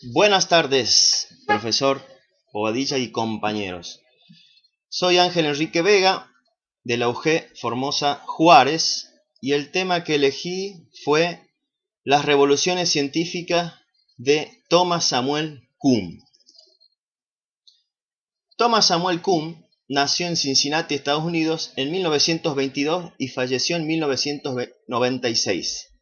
Buenas tardes, profesor Bobadilla y compañeros. Soy Ángel Enrique Vega, de la UG Formosa Juárez, y el tema que elegí fue las revoluciones científicas de Thomas Samuel Kuhn. Thomas Samuel Kuhn nació en Cincinnati, Estados Unidos, en 1922 y falleció en 1996.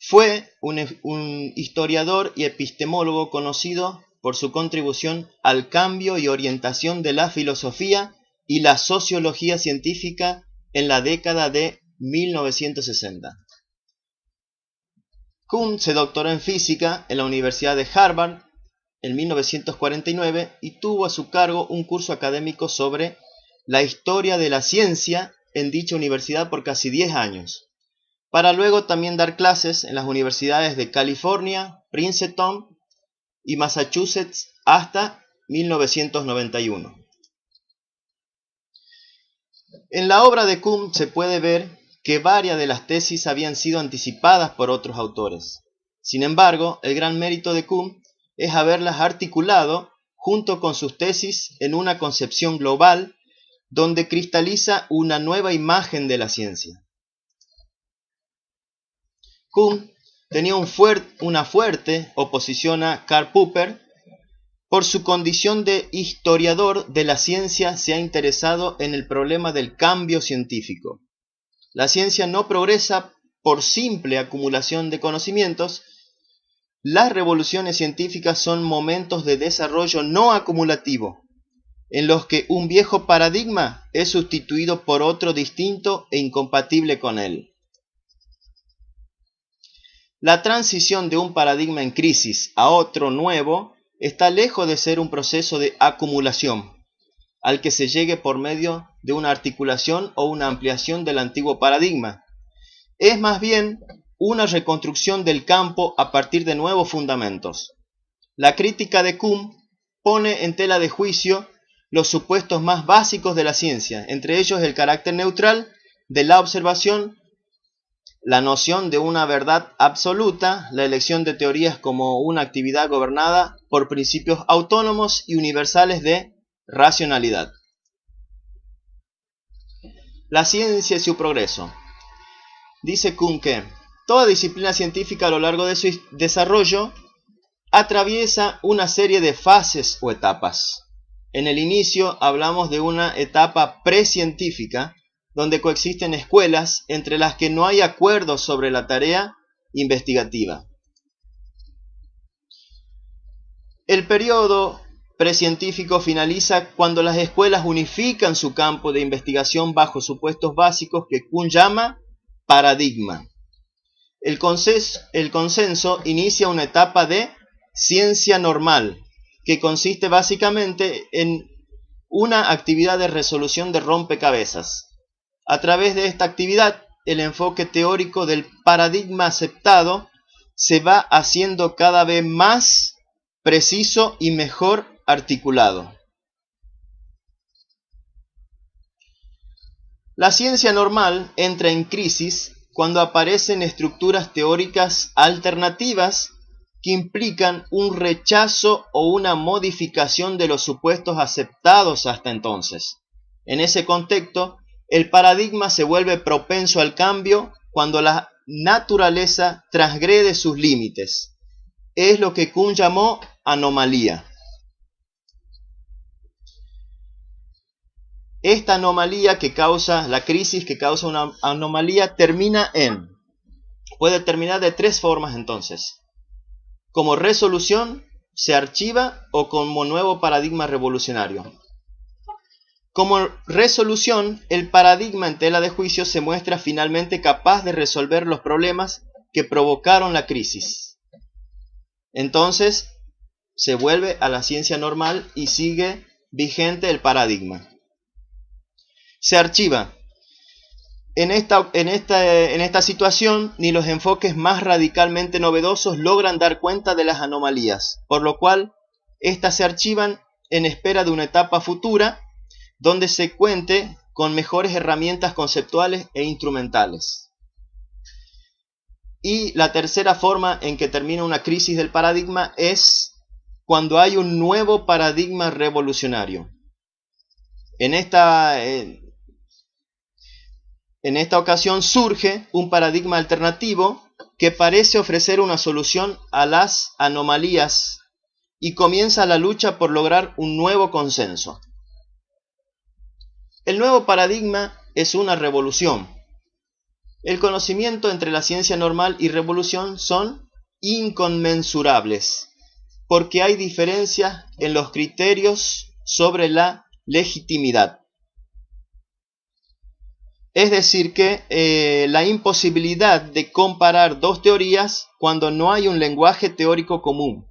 Fue un historiador y epistemólogo conocido por su contribución al cambio y orientación de la filosofía y la sociología científica en la década de 1960. Kuhn se doctoró en física en la Universidad de Harvard en 1949 y tuvo a su cargo un curso académico sobre la historia de la ciencia en dicha universidad por casi 10 años, para luego también dar clases en las universidades de California, Princeton y Massachusetts hasta 1991. En la obra de Kuhn se puede ver que varias de las tesis habían sido anticipadas por otros autores. Sin embargo, el gran mérito de Kuhn es haberlas articulado junto con sus tesis en una concepción global donde cristaliza una nueva imagen de la ciencia. Kuhn tenía una fuerte oposición a Karl Popper. Por su condición de historiador de la ciencia se ha interesado en el problema del cambio científico. La ciencia no progresa por simple acumulación de conocimientos. Las revoluciones científicas son momentos de desarrollo no acumulativo, en los que un viejo paradigma es sustituido por otro distinto e incompatible con él. La transición de un paradigma en crisis a otro nuevo está lejos de ser un proceso de acumulación, al que se llegue por medio de una articulación o una ampliación del antiguo paradigma. Es más bien una reconstrucción del campo a partir de nuevos fundamentos. La crítica de Kuhn pone en tela de juicio los supuestos más básicos de la ciencia, entre ellos el carácter neutral de la observación, la noción de una verdad absoluta, la elección de teorías como una actividad gobernada por principios autónomos y universales de racionalidad. La ciencia y su progreso. Dice Kuhn que toda disciplina científica a lo largo de su desarrollo atraviesa una serie de fases o etapas. En el inicio hablamos de una etapa precientífica, donde coexisten escuelas entre las que no hay acuerdo sobre la tarea investigativa. El periodo precientífico finaliza cuando las escuelas unifican su campo de investigación bajo supuestos básicos que Kuhn llama paradigma. El consenso inicia una etapa de ciencia normal, que consiste básicamente en una actividad de resolución de rompecabezas. A través de esta actividad, el enfoque teórico del paradigma aceptado se va haciendo cada vez más preciso y mejor articulado. La ciencia normal entra en crisis cuando aparecen estructuras teóricas alternativas que implican un rechazo o una modificación de los supuestos aceptados hasta entonces. En ese contexto, el paradigma se vuelve propenso al cambio cuando la naturaleza transgrede sus límites. Es lo que Kuhn llamó anomalía. Esta anomalía que causa la crisis, que causa una anomalía, puede terminar de tres formas entonces: como resolución, se archiva o como nuevo paradigma revolucionario. Como resolución, el paradigma en tela de juicio se muestra finalmente capaz de resolver los problemas que provocaron la crisis. Entonces, se vuelve a la ciencia normal y sigue vigente el paradigma. Se archiva. En esta situación, ni los enfoques más radicalmente novedosos logran dar cuenta de las anomalías, por lo cual éstas se archivan en espera de una etapa futura donde se cuente con mejores herramientas conceptuales e instrumentales. Y la tercera forma en que termina una crisis del paradigma es cuando hay un nuevo paradigma revolucionario. En esta ocasión surge un paradigma alternativo que parece ofrecer una solución a las anomalías y comienza la lucha por lograr un nuevo consenso. El nuevo paradigma es una revolución. El conocimiento entre la ciencia normal y revolución son inconmensurables, porque hay diferencias en los criterios sobre la legitimidad. Es decir que la imposibilidad de comparar dos teorías cuando no hay un lenguaje teórico común.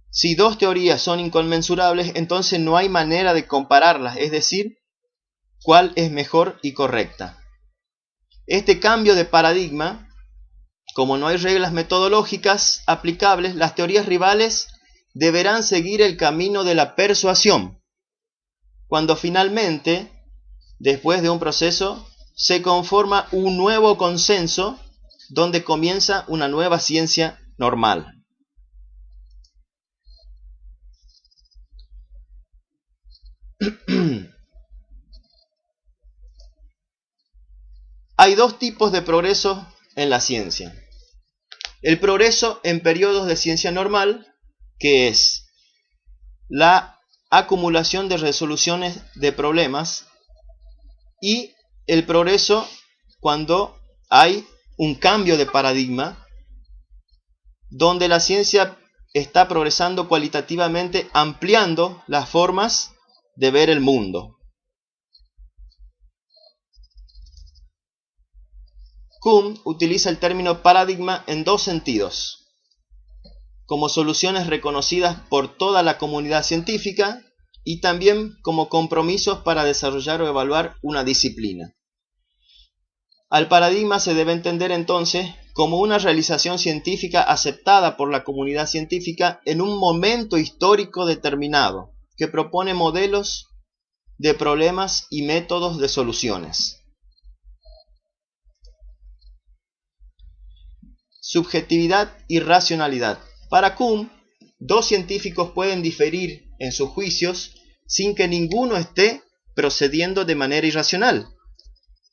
Si dos teorías son inconmensurables, entonces no hay manera de compararlas, es decir, cuál es mejor y correcta. Este cambio de paradigma, como no hay reglas metodológicas aplicables, las teorías rivales deberán seguir el camino de la persuasión, cuando finalmente, después de un proceso, se conforma un nuevo consenso donde comienza una nueva ciencia normal. Hay dos tipos de progreso en la ciencia. El progreso en periodos de ciencia normal, que es la acumulación de resoluciones de problemas, y el progreso cuando hay un cambio de paradigma, donde la ciencia está progresando cualitativamente, ampliando las formas de ver el mundo. Kuhn utiliza el término paradigma en dos sentidos: como soluciones reconocidas por toda la comunidad científica y también como compromisos para desarrollar o evaluar una disciplina. Al paradigma se debe entender entonces como una realización científica aceptada por la comunidad científica en un momento histórico determinado, que propone modelos de problemas y métodos de soluciones. Subjetividad y racionalidad. Para Kuhn, dos científicos pueden diferir en sus juicios sin que ninguno esté procediendo de manera irracional.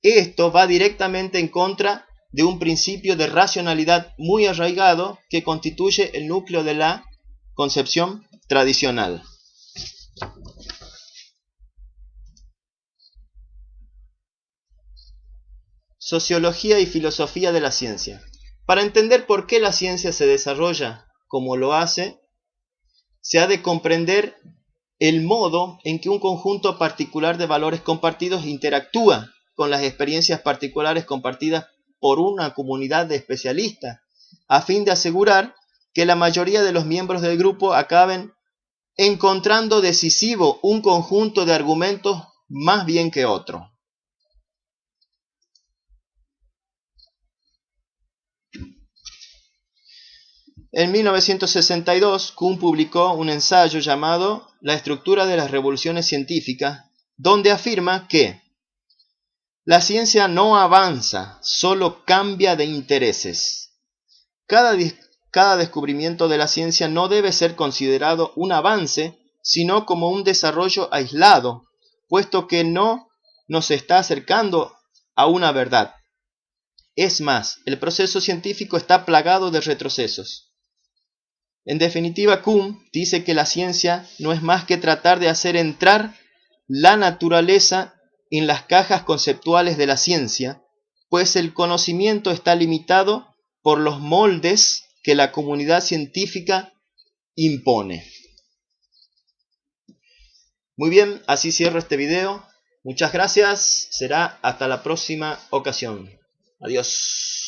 Esto va directamente en contra de un principio de racionalidad muy arraigado que constituye el núcleo de la concepción tradicional. Sociología y filosofía de la ciencia. Para entender por qué la ciencia se desarrolla como lo hace, se ha de comprender el modo en que un conjunto particular de valores compartidos interactúa con las experiencias particulares compartidas por una comunidad de especialistas, a fin de asegurar que la mayoría de los miembros del grupo acaben encontrando decisivo un conjunto de argumentos más bien que otro. En 1962, Kuhn publicó un ensayo llamado La estructura de las revoluciones científicas, donde afirma que la ciencia no avanza, solo cambia de intereses. Cada descubrimiento de la ciencia no debe ser considerado un avance, sino como un desarrollo aislado, puesto que no nos está acercando a una verdad. Es más, el proceso científico está plagado de retrocesos. En definitiva, Kuhn dice que la ciencia no es más que tratar de hacer entrar la naturaleza en las cajas conceptuales de la ciencia, pues el conocimiento está limitado por los moldes que la comunidad científica impone. Muy bien, así cierro este video. Muchas gracias. Será hasta la próxima ocasión. Adiós.